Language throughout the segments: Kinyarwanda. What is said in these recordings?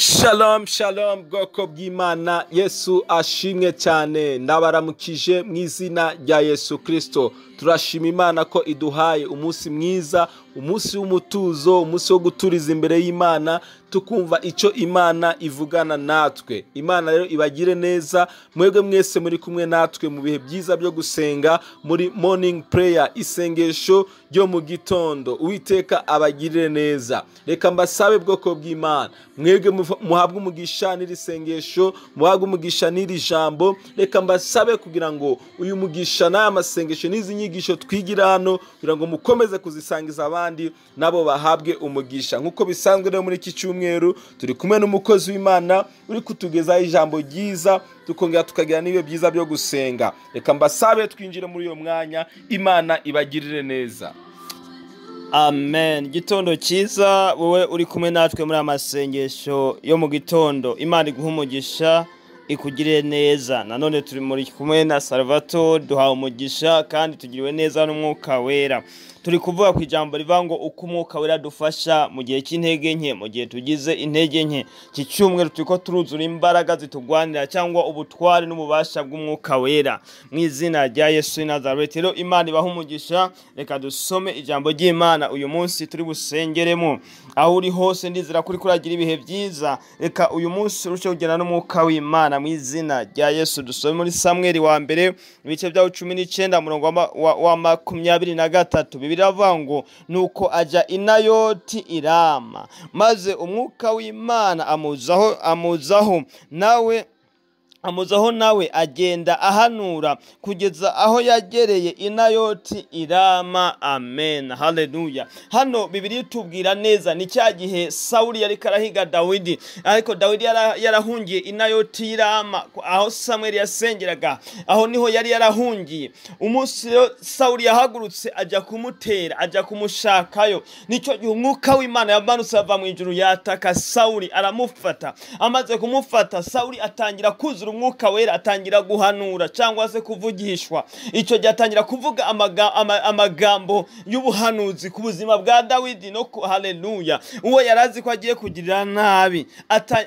Shalom shalom bwoko bw'Imana, Yesu ashimwe cyane. Ndabaramukije mu izina rya Yesu Kristo. Turashima Imana ko iduhaye umunsi mwiza, umunsi w'umutuzo, umunsi wo guturiza imbere y'Imana, tukumva icyo Imana ivugana natwe. Imana rero ibagire neza, mwebwe mwese muri kumwe natwe mu bihe byiza byo gusenga muri morning prayer, isengesho ryo mu gitondo. Uwiteka abagirire neza. Reka mbasabe bwoko bw'Imana, mwebwe muhabwe umugisha n'iri sengesho, muhabwe umugisha n'iri jambo. Reka mbasabe kugira ngo uyu mugisha n'aya masengesho n'izi nyigisho twigira hano, kugira ngo mukomeze kuzisangiza abandi nabo bahabwe umugisha. Nkuko bisanzwe rero muri iki cyumweru turi kumwe n'umukozi w'Imana uri kutugezaho ijambo ryiza, tukongera tukagira n'ibihe byiza byo gusenga. Reka mbasabe twinjire muri uyo mwanya. Imana ibagirire neza. Amen. Gitondo cyiza wowe uri kumwe natwe muri amasengesho yo mu gitondo. Imana iguha umugisha, ikugirire neza. Nanone turi muri kumwe na Salvatore, duhawe umugisha kandi tugiriwe neza n'Umwuka Wera. Turi kuvuga ku ijambo rivuga ngo uko Umwuka Wera dufasha mu gihe cy'intege nke, mu gihe tugize intege nke. Iki cyumweru turiko turuzura imbaraga zitugwanira cyangwa ubutware n'ububasha bw'Umwuka Wera mu izina rya Yesu Nazareti. Rero Imana ibaha umugisha. Reka dusome ijambo ry'Imana uyu munsi turi busengeremo. Aho uri hose ndizera kuri kuragira ibihe byiza. Reka uyu munsi urusheho kugenda n'Umwuka w'Imana mu izina rya Yesu. Dusome muri Samuel wa mbere ibice bya 19 murongo wa 23. Biravuga ngo nuko aja i Nayoti i Rama, maze Umwuka w'Imana amuzaho nawe agenda ahanura kugeza aho yagereye i Nayoti i Rama. Amen, haleluya. Hano Bibiliya itubwira neza ni cya gihe Sawuli yari karahiga Dawidi, ariko Dawidi yarahungiye i Nayoti i Rama, aho Samuel yasengeraga. Aho niho yari yarahungiye. Umunsi Sawuli yahagurutse ajya kumutera, ajya kumushakayo. Nicyo gihe Umwuka w'Imana yamanutse ava mu ijuru yataka Sawuli, aramufata. Amaze kumufata, Sawuli atangira kuzura Umwuka Wera, atangira guhanura cyangwa se kuvugishwa. Icyo gihe atangira kuvuga amagambo y'ubuhanuzi ku buzima bwa Dawidi no haleluya. Uwo yarazi ko agiye kugirira nabi,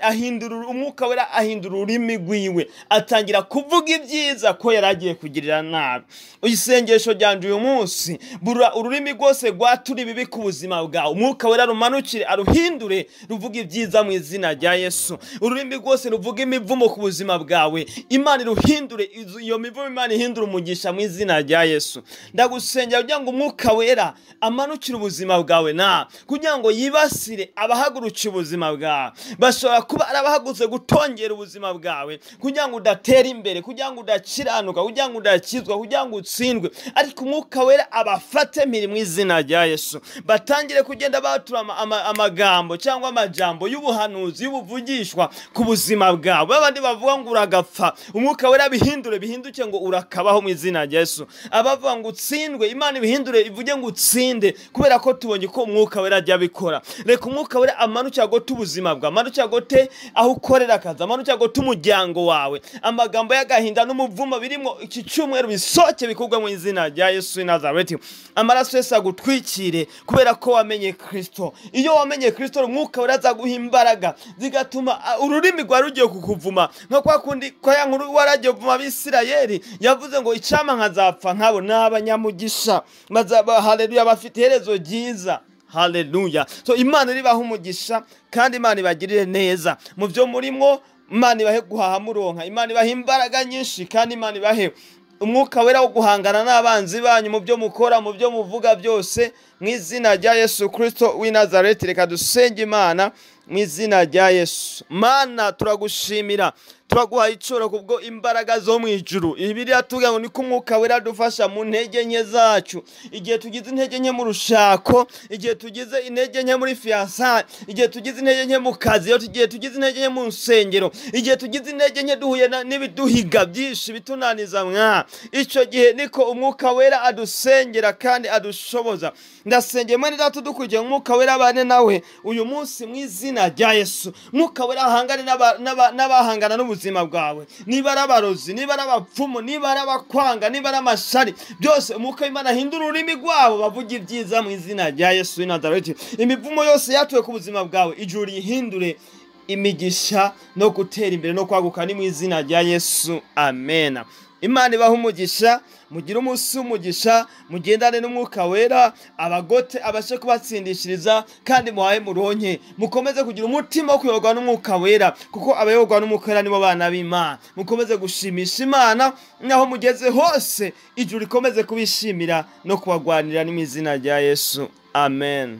ahindura Umwuka Wera, ahindura ururimi rwiwe, atangira kuvuga ibyiza ko yaragiye kugirira nabi. Isengesho ryanje uyu munsi, bura ururimi rwose rwaturi bibi ku buzima bwawe, Umwuka Wera rumanukire aruhindure ruvuga ibyiza mu izina rya Yesu. Ururimi rwose ruvuga imivumo ku buzima bwawe, Imana iruhindure iyo mivumo, Imana ihindura umugisha mu izina rya Yesu. Ndagusengera kugira ngo Umwuka Wera amanukire ubuzima bwawe, kugira ngo yibasire abahagurukiye ubuzima bwawe. Bashobora kuba arabahagurutse gutongera ubuzima bwawe kugira ngo udatera imbere, kugira ngo udakiranuka, kugira ngo udakizwa, kugira ngo utsindwe, ariko Umwuka Wera abafate mpiri mu izina rya Yesu. Batangire kugenda batura amagambo cyangwa amajambo y'ubuhanuzi, y'ubuvugishwa ku buzima bwawe. Babandi bavuga ngo uragapfa, Umwuka Wera bihinduke ngo urakabaho mu izina rya Yesu. Abavuga ngo utsindwe, Imana ibihindure ivuge ngo utsinde, kubera ko tubonye ko Umwuka Wera ajya bikora. Reka Umwuka Wera amanukire agote ubuzima bwawe, amanukire agote aho ukorera akazi, amanukire agote umuryango wawe. Amagambo y'agahinda n'umuvumo birimo iki cyumweru bisoke bikugwa mu izina rya Yesu Nazareti. Amaraso Yesu agutwikire kubera ko wamenye Kristo. Iyo wamenye Kristo, Umwuka Wera azaguha imbaraga zigatuma ururimi rwa rugiye kukuvuma. Nko kwa kundi kwa ya nkuru waragiye kuvuma Abisirayeli, yavuze ngo icama nkazapfa nkabo n'abanyamugisha, bazaba haleluya bafite iherezo ryiza. Haleluya. So Imana iribaha umugisha kandi Imana ibagirire neza mu byo murimo. Imana ibahe guhaha muronka, Imana ibahe imbaraga nyinshi, kandi Imana ibahe Umwuka Wera wo guhangana n'abanzi banyu mu byo mukora, mu byo muvuga byose mu izina rya Yesu Kristo w'i Nazareti. Reka dusenge Imana mu izina rya Yesu. Mana turagushimira, turaguha icoro kubwo imbaraga zo mu ijuru. Bibiliya tuvuga ngo niko Umwuka Wera dufasha mu ntege nke zacu. Igihe tugize intege nke mu rushako, igihe tugize intege nke muri fiançailles, igihe tugize intege nke mu kazi, igihe tugize intege nke mu nsengero, igihe tugize intege nke duhuye n'ibiduhiga byinshi bitunaniza icyo gihe niko Umwuka Wera adusengera kandi adushoboza. Ndasengeye mwene data dukurikiye, Umwuka Wera abane nawe uyu munsi mu izina rya Yesu. Umwuka Wera ahangane n'abahangana n'ubuzima bwawe, niba ari abarozi, niba ari abapfumu, niba ari abakwanga, niba ari amashari, byose Umwuka w'Imana ahindura ururimi rwabo bavuga ibyiza mu izina rya Yesu w'i Nazareti. Imivumo yose yatuwe ku buzima bwawe ijuru ihindure imigisha no gutera imbere no kwaguka ni mu izina rya Yesu, amen. Imana ibaha umugisha, mugire umunsi w'umugisha, mugendane n'umwuka wera, abagote abashe kubatsindishiriza kandi muhaye muronke, mukomeze kugira umutima wo kuyoborwa n'umwuka wera, kuko abayoborwa n'umwuka wera nibo bana b'Imana. Mukomeze gushimisha Imana naho mugeze hose, ijuru rikomeze kubishimira no kubagwanira mu izina rya Yesu, amen.